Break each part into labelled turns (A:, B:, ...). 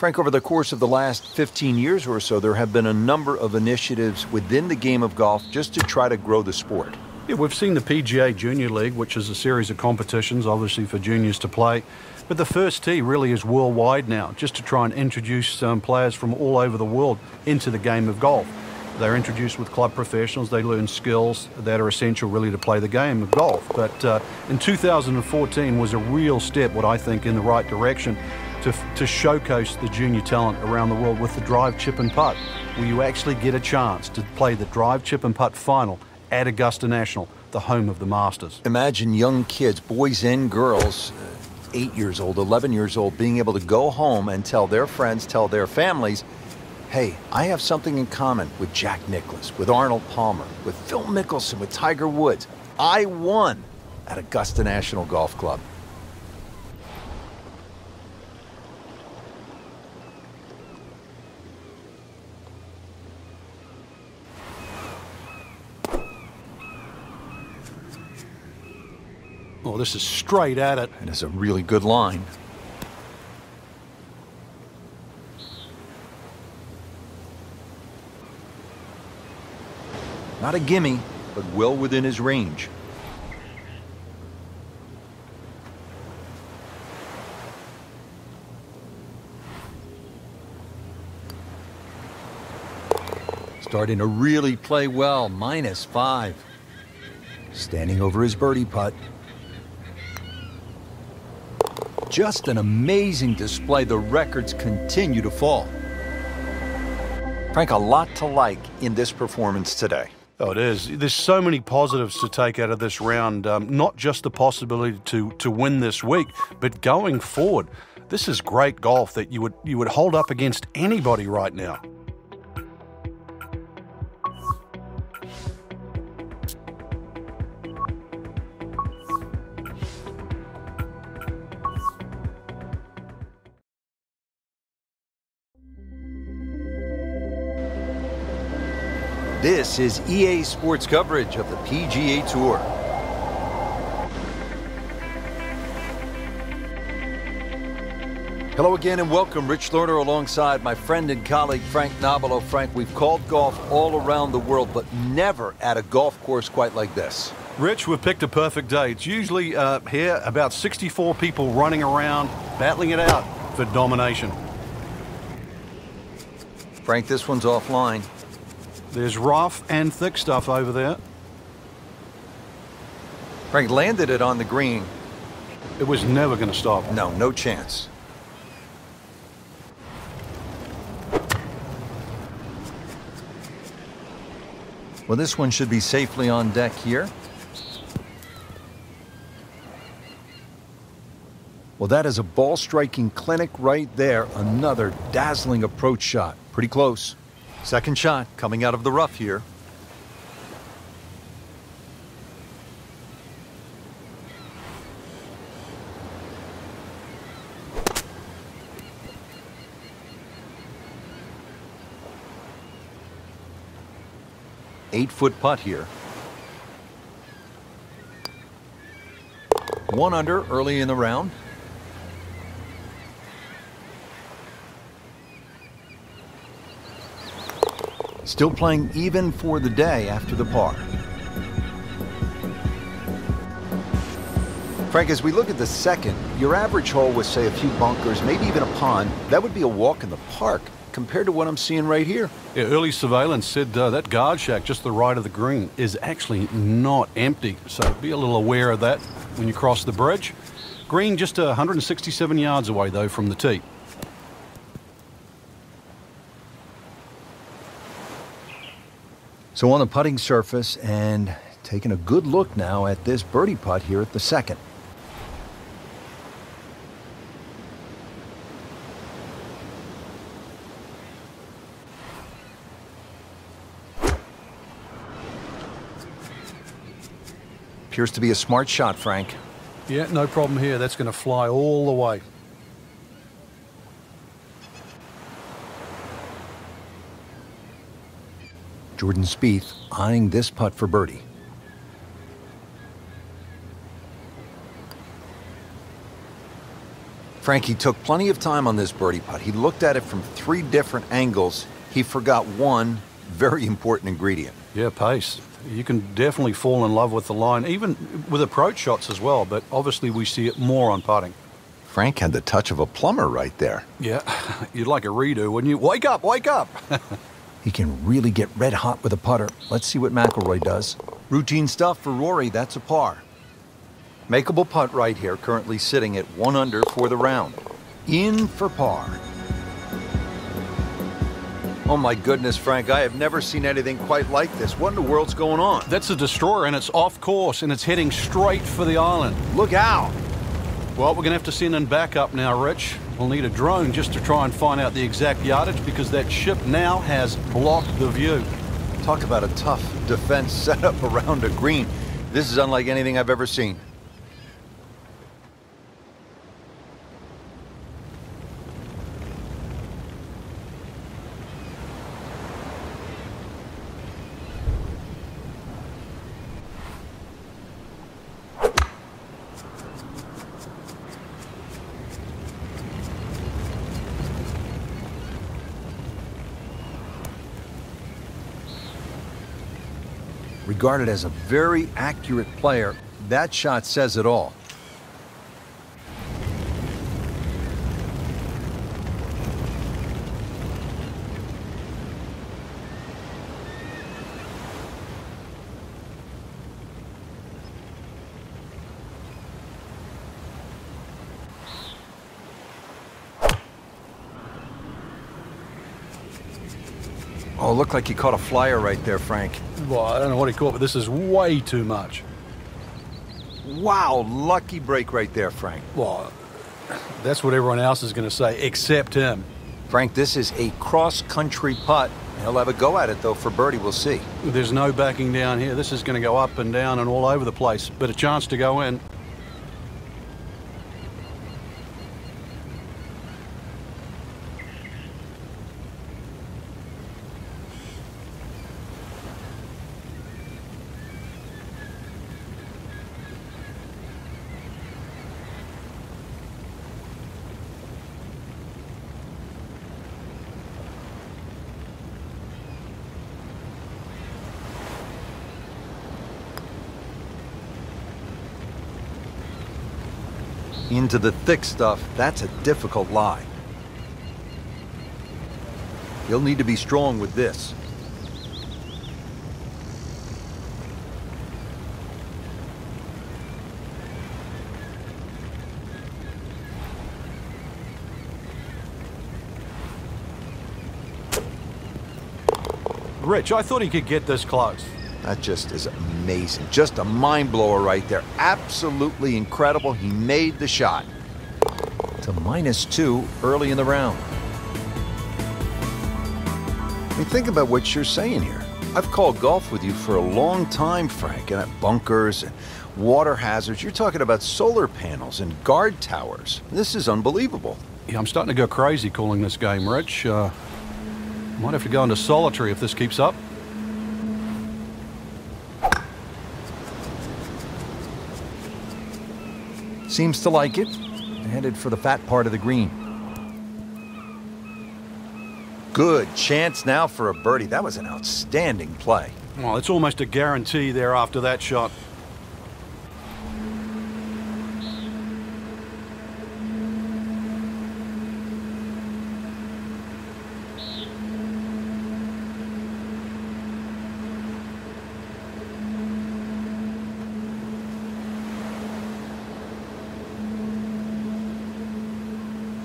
A: Frank, over the course of the last 15 years or so, there have been a number of initiatives within the game of golf just to try to grow the sport.
B: Yeah, we've seen the PGA Junior League, which is a series of competitions, obviously for juniors to play. But the first tee really is worldwide now, just to try and introduce players from all over the world into the game of golf. They're introduced with club professionals. They learn skills that are essential really to play the game of golf. But in 2014 was a real step, what I think, in the right direction to showcase the junior talent around the world with the drive, chip and putt, where you actually get a chance to play the drive, chip and putt final at Augusta National, the home of the Masters.
A: Imagine young kids, boys and girls, 8 years old, 11 years old, being able to go home and tell their friends, tell their families, hey, I have something in common with Jack Nicklaus, with Arnold Palmer, with Phil Mickelson, with Tiger Woods. I won at Augusta National Golf Club.
B: Oh, this is straight at it.
A: It is a really good line. Not a gimme, but well within his range. Starting to really play well, -5. Standing over his birdie putt. Just an amazing display. The records continue to fall. Frank, a lot to like in this performance today.
B: Oh, it is. There's so many positives to take out of this round. Not just the possibility to win this week, but going forward. This is great golf that you would hold up against anybody right now.
A: This is EA Sports coverage of the PGA Tour. Hello again and welcome. Rich Lerner alongside my friend and colleague Frank Nobilo. Frank, we've called golf all around the world, but never at a golf course quite like this.
B: Rich, we've picked a perfect day. It's usually here about 64 people running around, battling it out for domination.
A: Frank, this one's offline.
B: There's rough and thick stuff over there.
A: Frank landed it on the green.
B: It was never going to stop.
A: No, no chance. Well, this one should be safely on deck here. Well, that is a ball striking clinic right there. Another dazzling approach shot. Pretty close. Second shot coming out of the rough here. Eight-foot putt here. 1 under early in the round. Still playing even for the day after the par. Frank, as we look at the second, your average hole with, say, a few bunkers, maybe even a pond, that would be a walk in the park compared to what I'm seeing right here.
B: Yeah, early surveillance said that guard shack just to the right of the green is actually not empty. So be a little aware of that when you cross the bridge. Green just 167 yards away, though, from the tee.
A: So on the putting surface and taking a good look now at this birdie putt here at the second. Appears to be a smart shot, Frank.
B: Yeah, no problem here. That's going to fly all the way.
A: Jordan Spieth eyeing this putt for birdie. Frankie took plenty of time on this birdie putt. He looked at it from 3 different angles. He forgot one very important ingredient.
B: Yeah, pace. You can definitely fall in love with the line, even with approach shots as well, but obviously we see it more on putting.
A: Frank had the touch of a plumber right there.
B: Yeah, you'd like a redo, wouldn't you? Wake up, wake up!
A: He can really get red hot with a putter. Let's see what McIlroy does. Routine stuff for Rory, that's a par. Makeable putt right here, currently sitting at 1 under for the round. In for par. Oh my goodness, Frank, I have never seen anything quite like this. What in the world's going on?
B: That's a destroyer, and it's off course, and it's heading straight for the island.
A: Look out!
B: Well, we're going to have to send in backup now, Rich. We'll need a drone just to try and find out the exact yardage, because that ship now has blocked the view.
A: Talk about a tough defense set up around a green. This is unlike anything I've ever seen. Regarded as a very accurate player, that shot says it all. Oh, looked like he caught a flyer right there, Frank.
B: Well, I don't know what he caught, but this is way too much.
A: Wow, lucky break right there, Frank.
B: Well, that's what everyone else is going to say, except him.
A: Frank, this is a cross-country putt. He'll have a go at it, though, for birdie. We'll see.
B: There's no backing down here. This is going to go up and down and all over the place, but a chance to go in.
A: Into the thick stuff, that's a difficult lie. He'll need to be strong with this.
B: Rich, I thought he could get this close.
A: That just is amazing. Just a mind blower right there. Absolutely incredible. He made the shot. To -2 early in the round. I mean, think about what you're saying here. I've called golf with you for a long time, Frank, and at bunkers and water hazards. You're talking about solar panels and guard towers. This is unbelievable.
B: Yeah, I'm starting to go crazy calling this game, Rich. Might have to go into solitary if this keeps up.
A: Seems to like it. Headed for the fat part of the green. Good chance now for a birdie. That was an outstanding play.
B: Well, it's almost a guarantee there after that shot.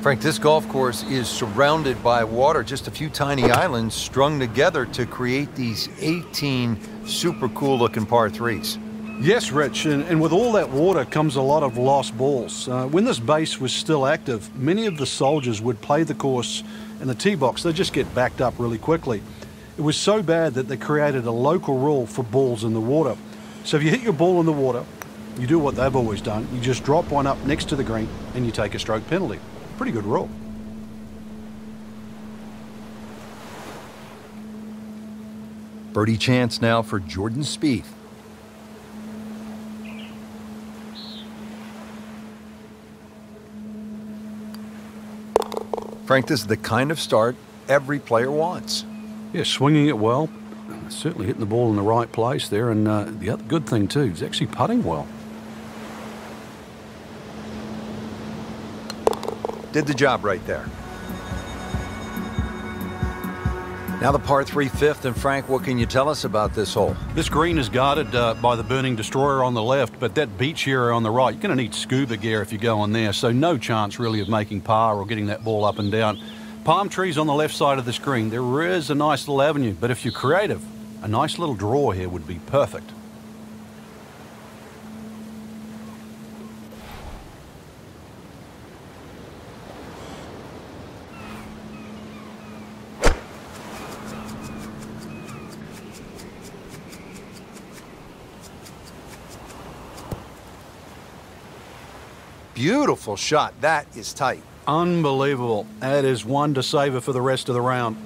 A: Frank, this golf course is surrounded by water, just a few tiny islands strung together to create these 18 super cool looking par 3s.
B: Yes, Rich, and with all that water comes a lot of lost balls. When this base was still active, many of the soldiers would play the course in the tee box. They just get backed up really quickly. It was so bad that they created a local rule for balls in the water. So if you hit your ball in the water, you do what they've always done. You just drop one up next to the green and you take a stroke penalty. Pretty good rule.
A: Birdie chance now for Jordan Spieth. Frank, this is the kind of start every player wants.
B: Yeah, swinging it well. Certainly hitting the ball in the right place there. And the other good thing, too, is actually putting well.
A: Did the job right there. Now the par 3 fifth, and Frank, what can you tell us about this hole?
B: This green is guarded by the Burning Destroyer on the left, but that beach area on the right, you're going to need scuba gear if you go on there, so no chance really of making par or getting that ball up and down. Palm trees on the left side of this green. There is a nice little avenue, but if you're creative, a nice little draw here would be perfect.
A: Beautiful shot. That is tight.
B: Unbelievable. That is one to savor for the rest of the round.